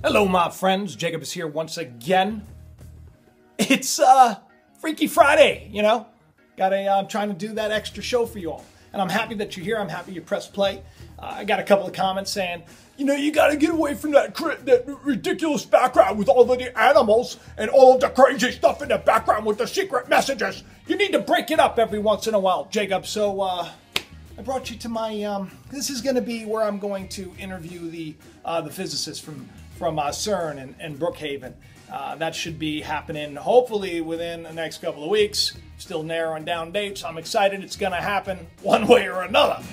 Hello, my friends. Jacob is here once again. It's Freaky Friday, you know. I'm trying to do that extra show for you all, and I'm happy that you're here. I'm happy you pressed play. I got a couple of comments saying, you know, you got to get away from that ridiculous background with all of the animals and all of the crazy stuff in the background with the secret messages. You need to break it up every once in a while, Jacob. So I brought you to my. This is going to be where I'm going to interview the physicists from CERN and Brookhaven. That should be happening hopefully within the next couple of weeks. Still narrowing down dates. I'm excited it's going to happen one way or another.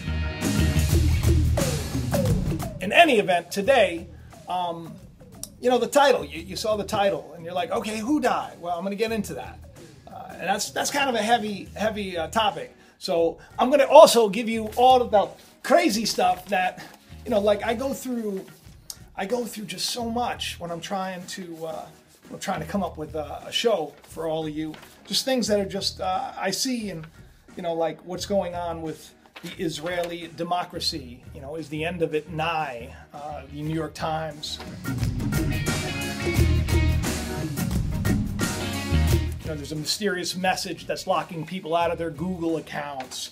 In any event, today, you know, the title, you saw the title and you're like, okay, who died? Well, I'm going to get into that. And that's kind of a heavy topic. So I'm going to also give you all of the crazy stuff that, you know, like I go through just so much when I'm trying to come up with a show for all of you. Just things that are just I see, and you know, like what's going on with the Israeli democracy. You know, is the end of it nigh? The New York Times. You know, there's a mysterious message that's locking people out of their Google accounts.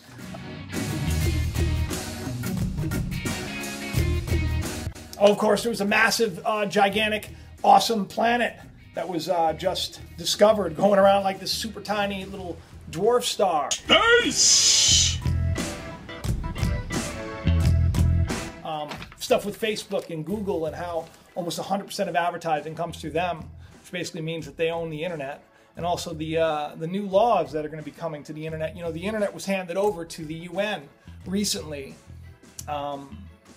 Oh, of course, there was a massive, gigantic, awesome planet that was just discovered, going around like this super tiny little dwarf star. Space! Stuff with Facebook and Google and how almost 100% of advertising comes through them, which basically means that they own the internet. And also the new laws that are going to be coming to the internet. You know, the internet was handed over to the UN recently.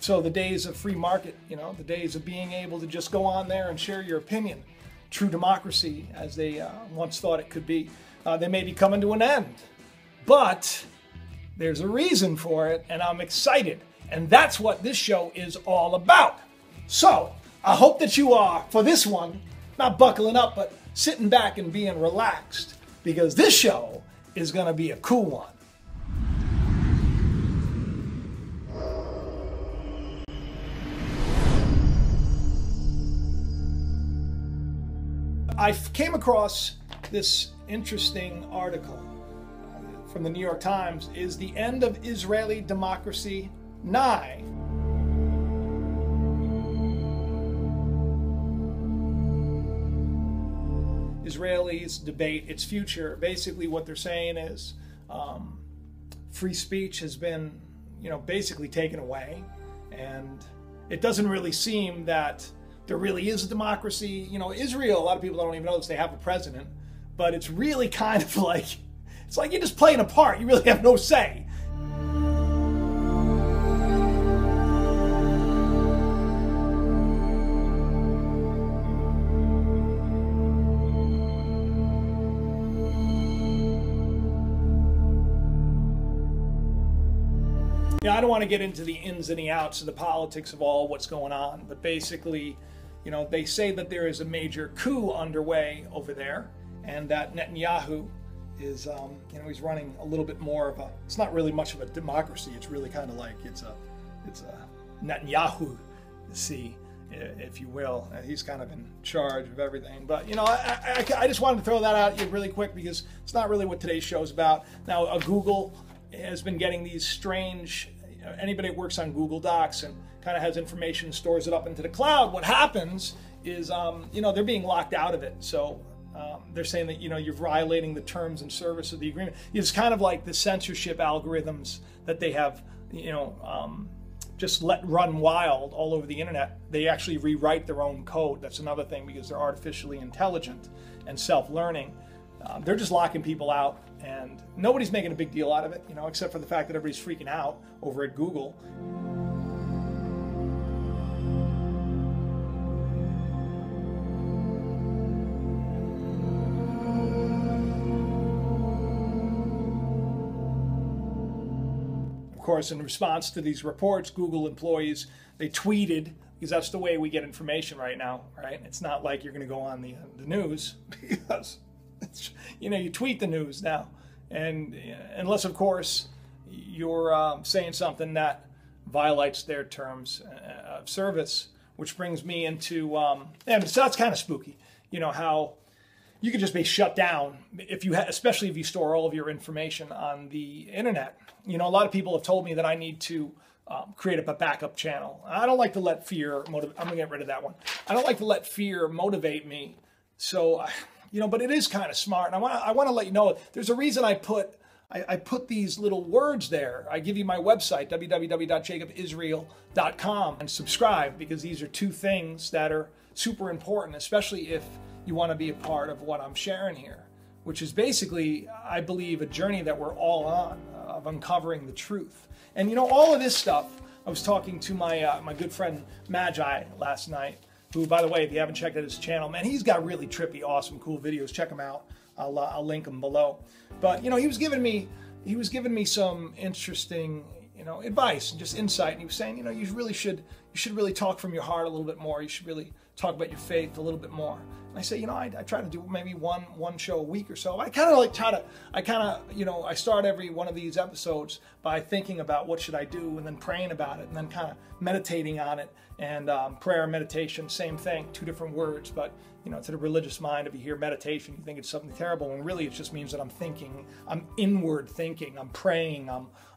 So the days of free market, you know, the days of being able to just go on there and share your opinion, true democracy as they once thought it could be, they may be coming to an end. But there's a reason for it, and I'm excited. And that's what this show is all about. So I hope that you are, for this one, not buckling up, but sitting back and being relaxed, because this show is going to be a cool one. I came across this interesting article from the New York Times. Is the end of Israeli democracy nigh? Israelis debate its future. Basically what they're saying is free speech has been, you know, basically taken away, and it doesn't really seem that there really is a democracy. You know, Israel, a lot of people don't even know this, they have a president, but it's really kind of like, it's like you're just playing a part. You really have no say. Yeah, I don't want to get into the ins and the outs of the politics of all what's going on, but basically, you know, they say that there is a major coup underway over there, and that Netanyahu is, you know, he's running a little bit more of a, it's not really much of a democracy, it's really kind of like, it's a Netanyahu, see, if you will. He's kind of in charge of everything. But, you know, I just wanted to throw that out at you really quick, because it's not really what today's show is about. Now, Google has been getting these strange, you know, anybody that works on Google Docs and kind of has information, stores it up into the cloud. What happens is, you know, they're being locked out of it. So they're saying that, you know, you're violating the terms and service of the agreement. It's kind of like the censorship algorithms that they have, you know, just let run wild all over the internet. They actually rewrite their own code. That's another thing, because they're artificially intelligent and self-learning. They're just locking people out, and nobody's making a big deal out of it, you know, except for the fact that everybody's freaking out over at Google. Of course, in response to these reports, Google employees, they tweeted, because that's the way we get information right now, right? It's not like you're going to go on the news, because you know, you tweet the news now, and unless of course you're saying something that violates their terms of service, which brings me into, and so that's kind of spooky, you know, how you can just be shut down if you, especially if you store all of your information on the internet. You know, a lot of people have told me that I need to create up a backup channel. I don't like to let fear motivate. I'm gonna get rid of that one. I don't like to let fear motivate me. So, you know, but it is kind of smart. And I want to let you know, there's a reason I put these little words there. I give you my website, www.jacobisrael.com, and subscribe, because these are two things that are super important, especially if you want to be a part of what I'm sharing here, which is basically, I believe, a journey that we're all on of uncovering the truth. And you know, all of this stuff, I was talking to my good friend Magi last night, who, by the way, if you haven't checked out his channel, man, he's got really trippy, awesome, cool videos. Check him out. I'll link them below. But you know, he was giving me some interesting, you know, advice and just insight. And he was saying, you know, you should really talk from your heart a little bit more. You should really talk about your faith a little bit more. And I say, you know, I try to do maybe one show a week or so. I you know, I start every one of these episodes by thinking about what should I do, and then praying about it, and then kind of meditating on it. And prayer and meditation, same thing, two different words, but you know, to the religious mind, if you hear meditation, you think it's something terrible, and really it just means that I'm thinking, I'm inward thinking, I'm praying,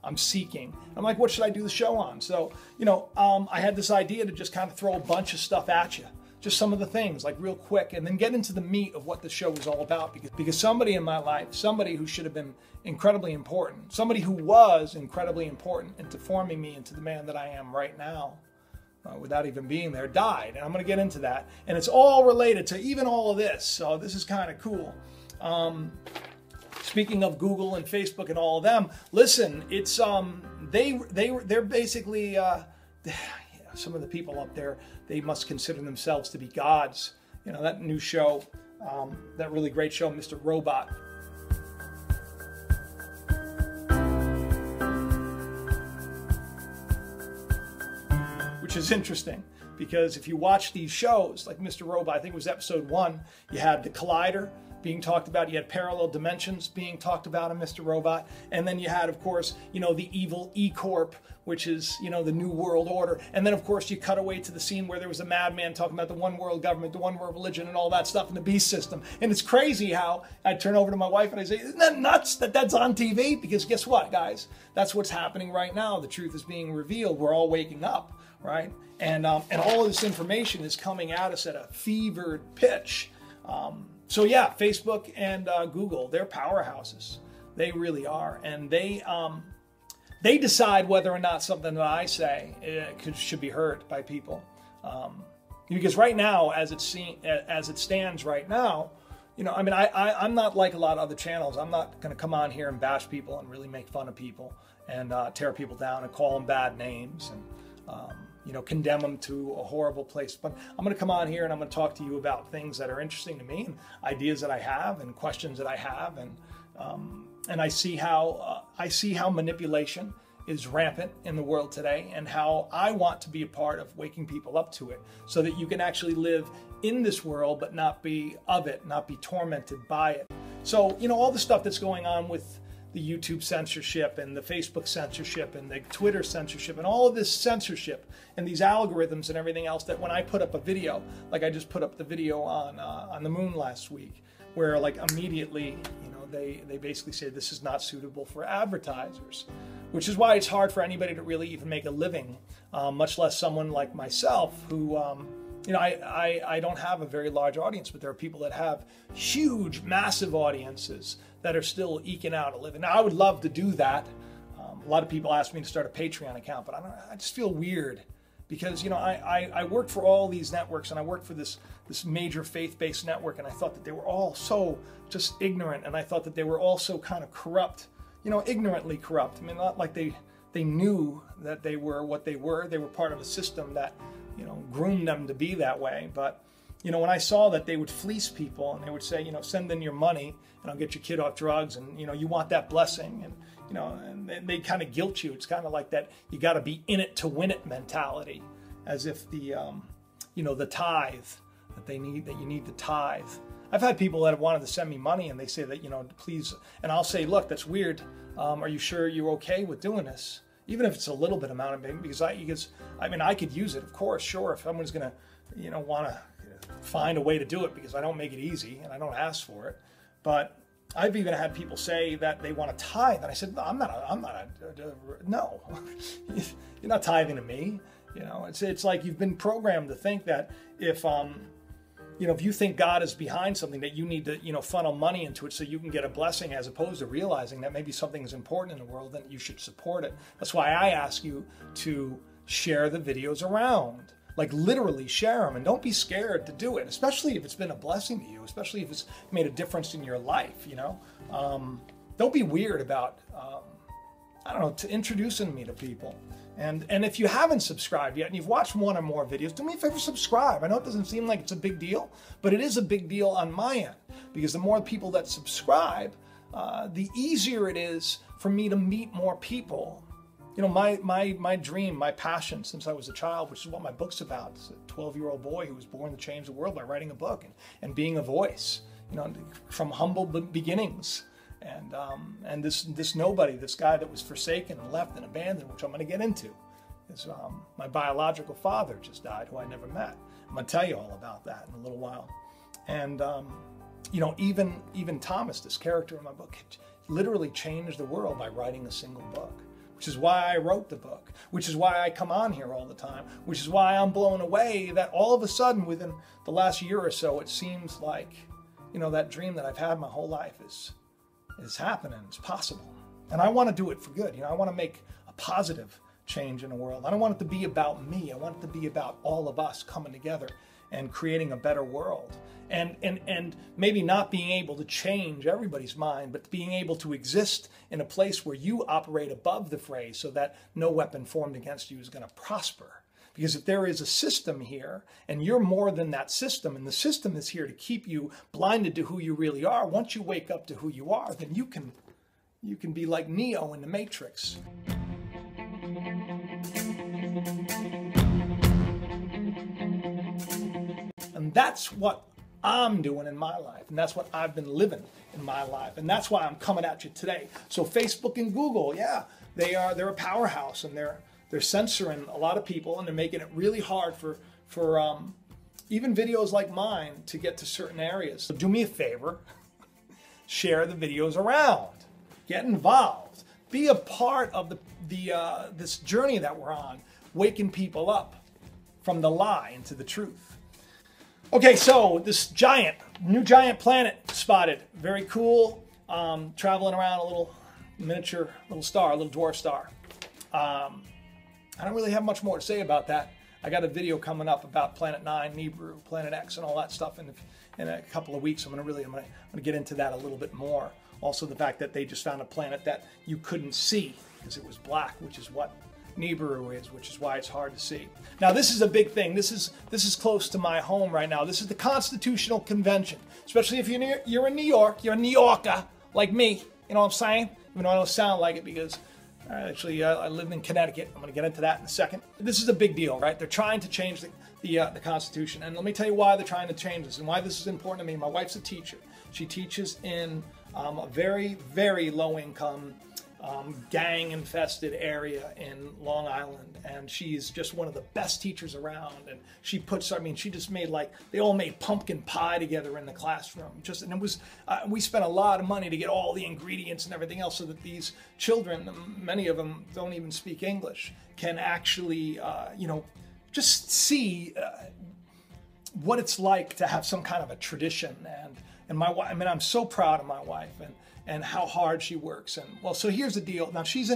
I'm seeking. I'm like, what should I do the show on? So, you know, I had this idea to just kind of throw a bunch of stuff at you. Just some of the things, like real quick, and then get into the meat of what the show is all about. Because somebody in my life, somebody who should have been incredibly important, somebody who was incredibly important into forming me into the man that I am right now, without even being there, died. And I'm going to get into that. And it's all related to even all of this. So this is kind of cool. Speaking of Google and Facebook and all of them, listen, it's they're basically some of the people up there, they must consider themselves to be gods. You know, that new show, that really great show, Mr. Robot. Which is interesting, because if you watch these shows, like Mr. Robot, I think it was episode 1, you had the Collider being talked about, you had parallel dimensions being talked about in Mr. Robot, and then you had, of course, you know, the evil E-Corp, which is, you know, the New World Order, and then, of course, you cut away to the scene where there was a madman talking about the one world government, the one world religion, and all that stuff in the beast system. And it's crazy how I turn over to my wife and I say, isn't that nuts that that's on TV? Because guess what, guys? That's what's happening right now. The truth is being revealed. We're all waking up, right? And all of this information is coming at us at a fevered pitch. So yeah, Facebook and Google, they're powerhouses. They really are. And they decide whether or not something that I say should be heard by people. Because right now, as it stands right now, you know, I mean, I'm not like a lot of other channels. I'm not going to come on here and bash people and really make fun of people and tear people down and call them bad names and, you know, condemn them to a horrible place. But I'm going to come on here and I'm going to talk to you about things that are interesting to me and ideas that I have and questions that I have. And I see how manipulation is rampant in the world today, and how I want to be a part of waking people up to it, so that you can actually live in this world but not be of it, not be tormented by it. So, you know, all the stuff that's going on with the YouTube censorship and the Facebook censorship and the Twitter censorship and all of this censorship and these algorithms and everything else, that when I put up a video, like I just put up the video on the moon last week, where like immediately, you know, they basically say this is not suitable for advertisers, which is why it's hard for anybody to really even make a living, much less someone like myself who, you know, I don't have a very large audience, but there are people that have huge, massive audiences that are still eking out a living. Now, I would love to do that. A lot of people ask me to start a Patreon account, but I just feel weird, because, you know, I worked for all these networks, and I worked for this major faith-based network, and I thought that they were all so just ignorant, and I thought that they were all so kind of corrupt, you know, ignorantly corrupt. I mean, not like they knew that they were what they were. They were part of a system that, you know, groomed them to be that way. But, you know, when I saw that they would fleece people and they would say, you know, send in your money and I'll get your kid off drugs, and, you know, you want that blessing, and, you know, and they kind of guilt you. It's kind of like that you got to be in it to win it mentality, as if the, you know, the tithe that they need, that you need the tithe. I've had people that have wanted to send me money, and they say that, you know, please, and I'll say, look, that's weird. Are you sure you're okay with doing this? even if it's a little bit amount of because I mean, I could use it, of course, sure, if someone's gonna, you know, want to find a way to do it, because I don't make it easy and I don't ask for it. But I've even had people say that they want to tithe, and I said, no, you're not tithing to me. You know, it's like you've been programmed to think that if you know, if you think God is behind something, that you need to, you know, funnel money into it so you can get a blessing, as opposed to realizing that maybe something is important in the world, then you should support it. That's why I ask you to share the videos around. Like, literally share them, and don't be scared to do it, especially if it's been a blessing to you, especially if it's made a difference in your life, you know. Don't be weird about, I don't know, to introducing me to people. And if you haven't subscribed yet and you've watched one or more videos, do me a favor, subscribe. I know it doesn't seem like it's a big deal, but it is a big deal on my end, because the more people that subscribe, the easier it is for me to meet more people. You know, my dream, my passion since I was a child, which is what my book's about. It's a 12-year-old boy who was born to change the world by writing a book and being a voice, you know, from humble beginnings. And this nobody, this guy that was forsaken and left and abandoned, which I'm going to get into, is my biological father just died, who I never met. I'm going to tell you all about that in a little while. And you know, even Thomas, this character in my book, literally changed the world by writing a single book. Which is why I wrote the book, which is why I come on here all the time, which is why I'm blown away that all of a sudden within the last year or so, it seems like, you know, that dream that I've had my whole life is happening, it's possible. And I want to do it for good. You know, I want to make a positive change in the world. I don't want it to be about me. I want it to be about all of us coming together and creating a better world. And maybe not being able to change everybody's mind, but being able to exist in a place where you operate above the fray, so that no weapon formed against you is going to prosper. Because if there is a system here, and you're more than that system, and the system is here to keep you blinded to who you really are, once you wake up to who you are, then you can be like Neo in the Matrix. And that's what I'm doing in my life, and that's what I've been living in my life, and that's why I'm coming at you today. So Facebook and Google, yeah, they're a powerhouse, and they're censoring a lot of people, and they're making it really hard for even videos like mine to get to certain areas. So do me a favor, share the videos around, get involved, be a part of this journey that we're on, waking people up from the lie into the truth. Okay, so this new giant planet spotted. Very cool. Traveling around a little miniature, little star, a little dwarf star. I don't really have much more to say about that. I got a video coming up about Planet 9, Nibiru, Planet X, and all that stuff in a couple of weeks. I'm gonna get into that a little bit more. Also, the fact that they just found a planet that you couldn't see because it was black, which is what Nibiru is, which is why it's hard to see. Now, this is a big thing. This is close to my home right now. This is the Constitutional Convention. Especially if you're in New York, you're a New Yorker like me. You know what I'm saying? Even though I don't sound like it, because actually I live in Connecticut. I'm going to get into that in a second. This is a big deal, right? They're trying to change the Constitution, and let me tell you why they're trying to change this and why this is important to me. My wife's a teacher. She teaches in a very, very low-income, gang-infested area in Long Island, and she's just one of the best teachers around. And she just made, like, they all made pumpkin pie together in the classroom. And it was, we spent a lot of money to get all the ingredients and everything else so that these children, many of them don't even speak English, can actually, you know, just see what it's like to have some kind of a tradition. And my wife, I mean, I'm so proud of my wife and how hard she works. And well, so here's the deal. Now she's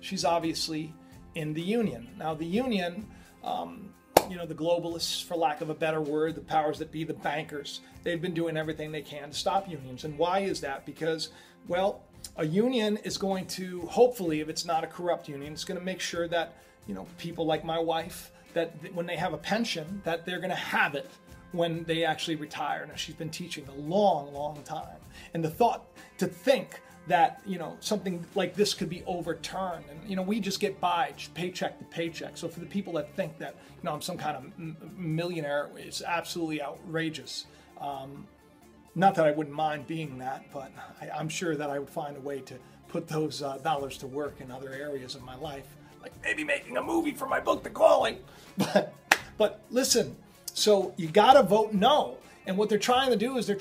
she's obviously in the union. Now the union, you know, the globalists, for lack of a better word, the powers that be, the bankers, they've been doing everything they can to stop unions. And why is that? Because, well, a union is going to, hopefully, if it's not a corrupt union, it's going to make sure that, you know, people like my wife, that when they have a pension, that they're going to have it when they actually retire. Now, she's been teaching a long, long time. And to think that, you know, something like this could be overturned. And, you know, we just get by paycheck to paycheck. So for the people that think that, you know, I'm some kind of millionaire, it's absolutely outrageous. Not that I wouldn't mind being that, but I'm sure that I would find a way to put those dollars to work in other areas of my life, like maybe making a movie for my book, The Calling. But listen, so you gotta vote no. And what they're trying to do is they're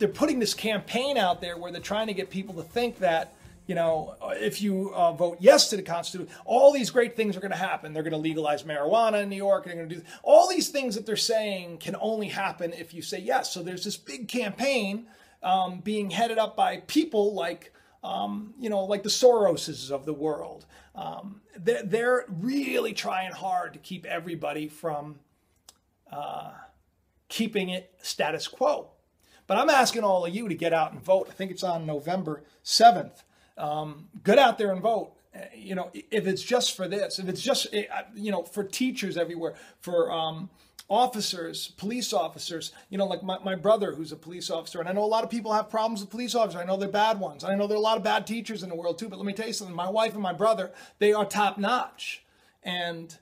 putting this campaign out there where they're trying to get people to think that, you know, if you vote yes to the Constitution, all these great things are going to happen. They're going to legalize marijuana in New York. They're going to do all these things that they're saying can only happen if you say yes. So there's this big campaign being headed up by people like, you know, like the Soroses of the world. They're really trying hard to keep everybody from keeping it status quo. But I'm asking all of you to get out and vote. I think it's on November 7th. Get out there and vote. You know, if it's just for this, if it's just, you know, for teachers everywhere, for officers, police officers, you know, like my brother who's a police officer, and I know a lot of people have problems with police officers. I know they're bad ones. I know there are a lot of bad teachers in the world too, but let me tell you something. My wife and my brother, they are top notch, and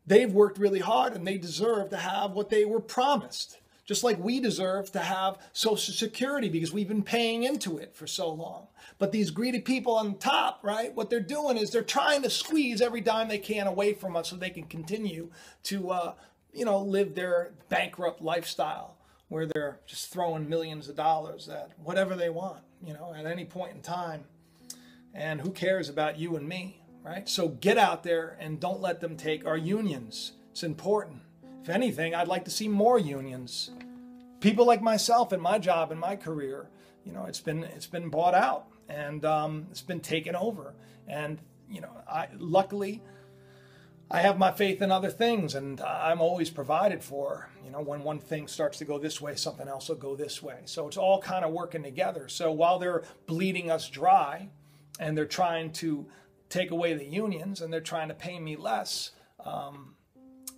they've worked really hard, and they deserve to have what they were promised. Just like we deserve to have Social Security because we've been paying into it for so long. But these greedy people on top, right, what they're doing is they're trying to squeeze every dime they can away from us so they can continue to, you know, live their bankrupt lifestyle where they're just throwing millions of dollars at whatever they want, you know, at any point in time. And who cares about you and me, right? So get out there and don't let them take our unions. It's important. If anything, I'd like to see more unions. People like myself in my job and my career, you know, it's been bought out and it's been taken over. And you know, luckily I have my faith in other things, and I'm always provided for. You know, when one thing starts to go this way, something else will go this way. So it's all kind of working together. So while they're bleeding us dry, and they're trying to take away the unions, and they're trying to pay me less.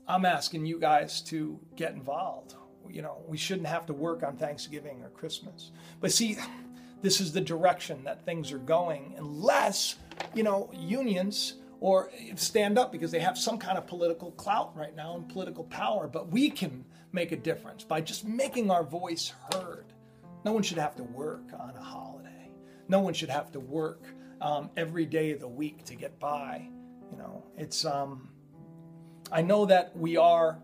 I'm asking you guys to get involved. You know, we shouldn't have to work on Thanksgiving or Christmas. But see, this is the direction that things are going unless, you know, unions or stand up because they have some kind of political clout right now and political power. But we can make a difference by just making our voice heard. No one should have to work on a holiday. No one should have to work every day of the week to get by. You know, it's... I know that we are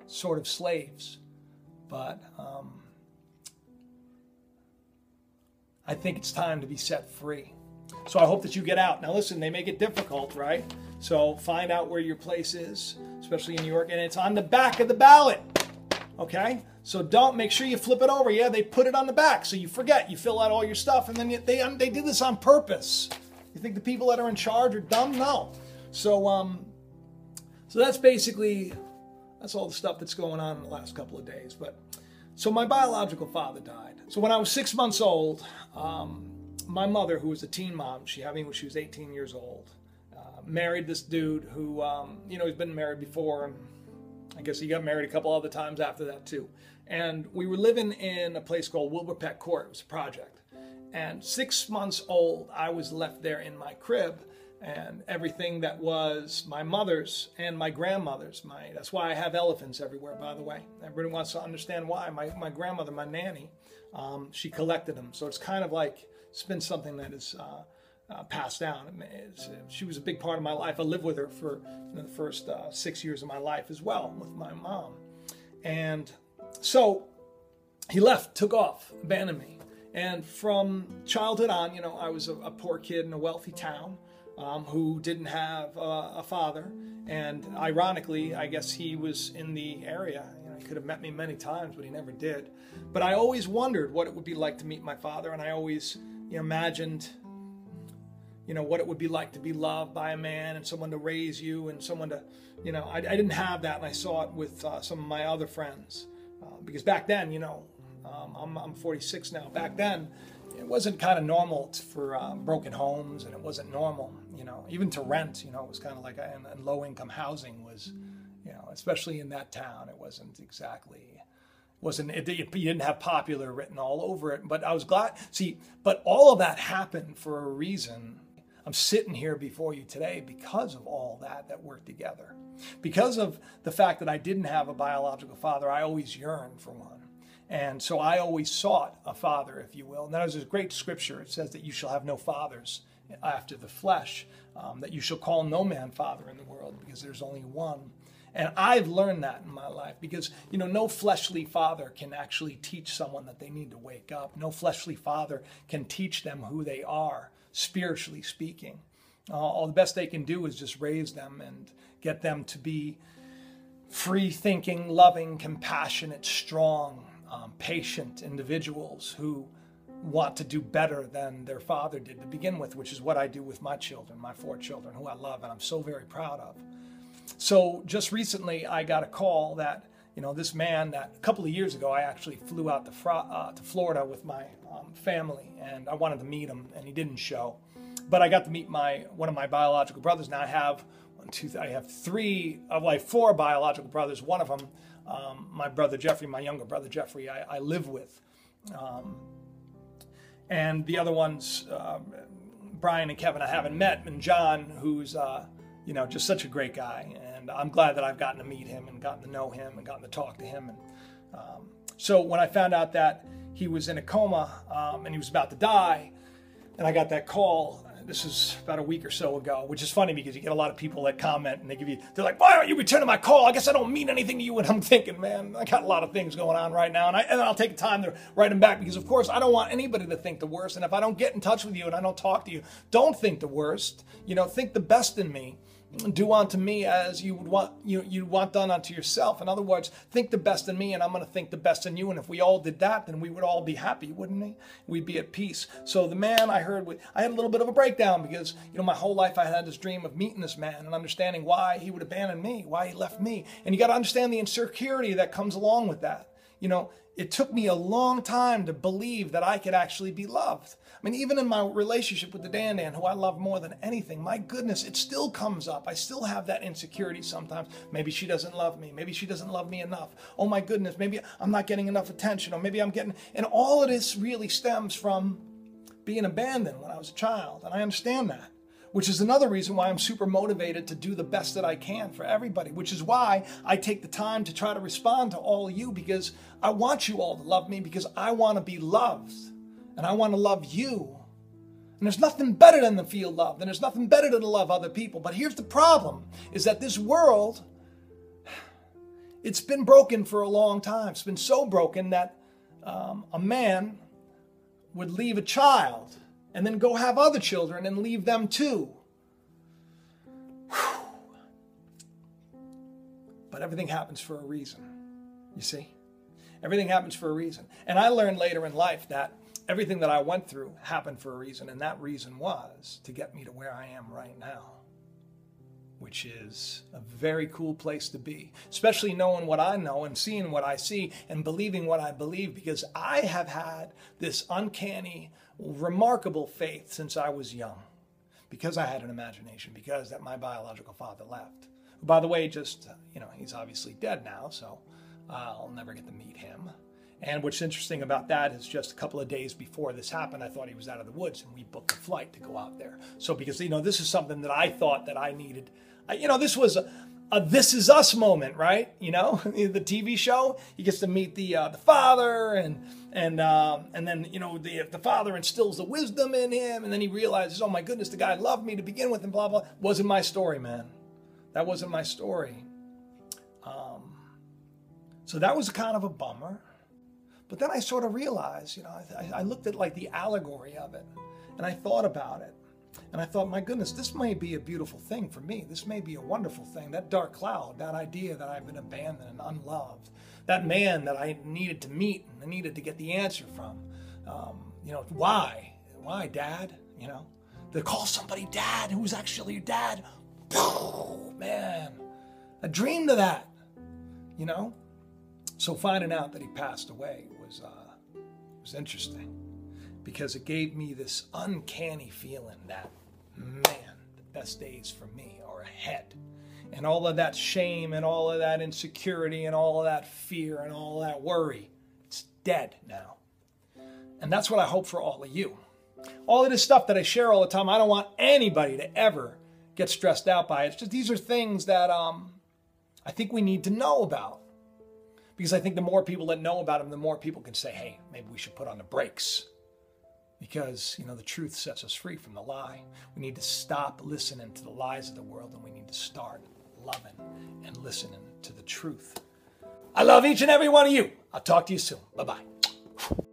sort of slaves, but I think it's time to be set free. So I hope that you get out. Now listen, they make it difficult, right? So find out where your place is, especially in New York, and it's on the back of the ballot, okay? So make sure you flip it over. Yeah, they put it on the back, so you forget. You fill out all your stuff, and then they did this on purpose. You think the people that are in charge are dumb? No. So that's basically, that's all the stuff that's going on in the last couple of days. But so my biological father died. So when I was 6 months old, my mother, who was a teen mom, she had me when she was 18 years old, married this dude who, you know, he's been married before, and I guess he got married a couple other times after that too. And we were living in a place called Wilbur Peck Court. It was a project. And 6 months old, I was left there in my crib. And everything that was my mother's and my grandmother's, that's why I have elephants everywhere, by the way. Everybody wants to understand why. My grandmother, my nanny, she collected them. So it's kind of like, it's been something that is passed down. She was a big part of my life. I lived with her for the first 6 years of my life as well with my mom. And so he left, took off, abandoned me. And from childhood on, you know, I was a poor kid in a wealthy town. Who didn't have a father, and ironically, I guess he was in the area. You know, he could have met me many times, but he never did. But I always wondered what it would be like to meet my father, and I always, you know, imagined, you know, what it would be like to be loved by a man and someone to raise you and someone to, you know, I didn't have that, and I saw it with some of my other friends, because back then, you know, I'm 46 now. Back then, it wasn't kind of normal for broken homes, and it wasn't normal, you know, even to rent, you know, it was kind of like, and low-income housing was, you know, especially in that town, it wasn't exactly, you didn't have popular written all over it, but I was glad, see, but all of that happened for a reason. I'm sitting here before you today because of all that worked together. Because of the fact that I didn't have a biological father, I always yearned for one. And so I always sought a father, if you will. And that is a great scripture. It says that you shall have no fathers after the flesh, that you shall call no man father in the world, because there's only one. And I've learned that in my life, because, you know, no fleshly father can actually teach someone that they need to wake up. No fleshly father can teach them who they are, spiritually speaking. All the best they can do is just raise them and get them to be free-thinking, loving, compassionate, strong, patient individuals who want to do better than their father did to begin with, which is what I do with my children, my 4 children, who I love and I'm so very proud of. So just recently I got a call that, you know, this man that a couple of years ago I actually flew out to Florida with my family, and I wanted to meet him, and he didn't show. But I got to meet one of my biological brothers. Now I have 4 biological brothers. One of them, my brother Jeffrey, my younger brother Jeffrey, I live with. And the other ones, Brian and Kevin, I haven't met. And John, who's, you know, just such a great guy. And I'm glad that I've gotten to meet him and gotten to know him and gotten to talk to him. And so when I found out that he was in a coma and he was about to die, and I got that call, this is about a week or so ago, which is funny because you get a lot of people that comment and they're like, why aren't you returning my call? I guess I don't mean anything to you. And I'm thinking, man, I got a lot of things going on right now. And I'll take time to write them back, because of course I don't want anybody to think the worst. And if I don't get in touch with you and I don't talk to you, don't think the worst. You know, think the best in me. Do unto me as you would want you want done unto yourself. In other words, think the best in me, and I'm going to think the best in you. And if we all did that, then we would all be happy, wouldn't we? We'd be at peace. So the man I heard, I had a little bit of a breakdown, because, you know, my whole life I had this dream of meeting this man and understanding why he would abandon me, why he left me. And you got to understand the insecurity that comes along with that. You know, it took me a long time to believe that I could actually be loved. I mean, even in my relationship with the Dan, who I love more than anything, my goodness, it still comes up. I still have that insecurity sometimes. Maybe she doesn't love me. Maybe she doesn't love me enough. Oh my goodness, maybe I'm not getting enough attention, or maybe I'm getting... And all of this really stems from being abandoned when I was a child. And I understand that, which is another reason why I'm super motivated to do the best that I can for everybody, which is why I take the time to try to respond to all of you, because I want you all to love me, because I want to be loved. And I want to love you. And there's nothing better than to feel loved. And there's nothing better than to love other people. But here's the problem, is that this world, it's been broken for a long time. It's been so broken that a man would leave a child and then go have other children and leave them too. Whew. But everything happens for a reason, you see? Everything happens for a reason. And I learned later in life that everything that I went through happened for a reason, and that reason was to get me to where I am right now, which is a very cool place to be, especially knowing what I know and seeing what I see and believing what I believe, because I have had this uncanny, remarkable faith since I was young, because I had an imagination, because that my biological father left. Who, by the way, just, you know, he's obviously dead now, so I'll never get to meet him. And what's interesting about that is just a couple of days before this happened, I thought he was out of the woods, and we booked a flight to go out there. So because, you know, this is something that I thought that I needed. You know, this was a This Is Us moment, right? You know, the TV show, he gets to meet the father, and then, you know, the father instills the wisdom in him, and then he realizes, oh my goodness, the guy loved me to begin with, and blah, blah. Wasn't my story, man. That wasn't my story. So that was kind of a bummer. But then I sort of realized, you know, I looked at like the allegory of it, and I thought about it. And I thought, my goodness, this may be a beautiful thing for me. This may be a wonderful thing. That dark cloud, that idea that I've been abandoned and unloved, that man that I needed to meet and I needed to get the answer from. You know, why? Why, Dad? You know, to call somebody Dad who's actually your dad. Man, I dreamed of that, you know. So finding out that he passed away was interesting, because it gave me this uncanny feeling that, man, the best days for me are ahead. And all of that shame and all of that insecurity and all of that fear and all of that worry, it's dead now. And that's what I hope for all of you. All of this stuff that I share all the time, I don't want anybody to ever get stressed out by it. It's just, these are things that I think we need to know about. Because I think the more people that know about him, the more people can say, hey, maybe we should put on the brakes. Because, the truth sets us free from the lie. We need to stop listening to the lies of the world, and we need to start loving and listening to the truth. I love each and every one of you. I'll talk to you soon. Bye-bye.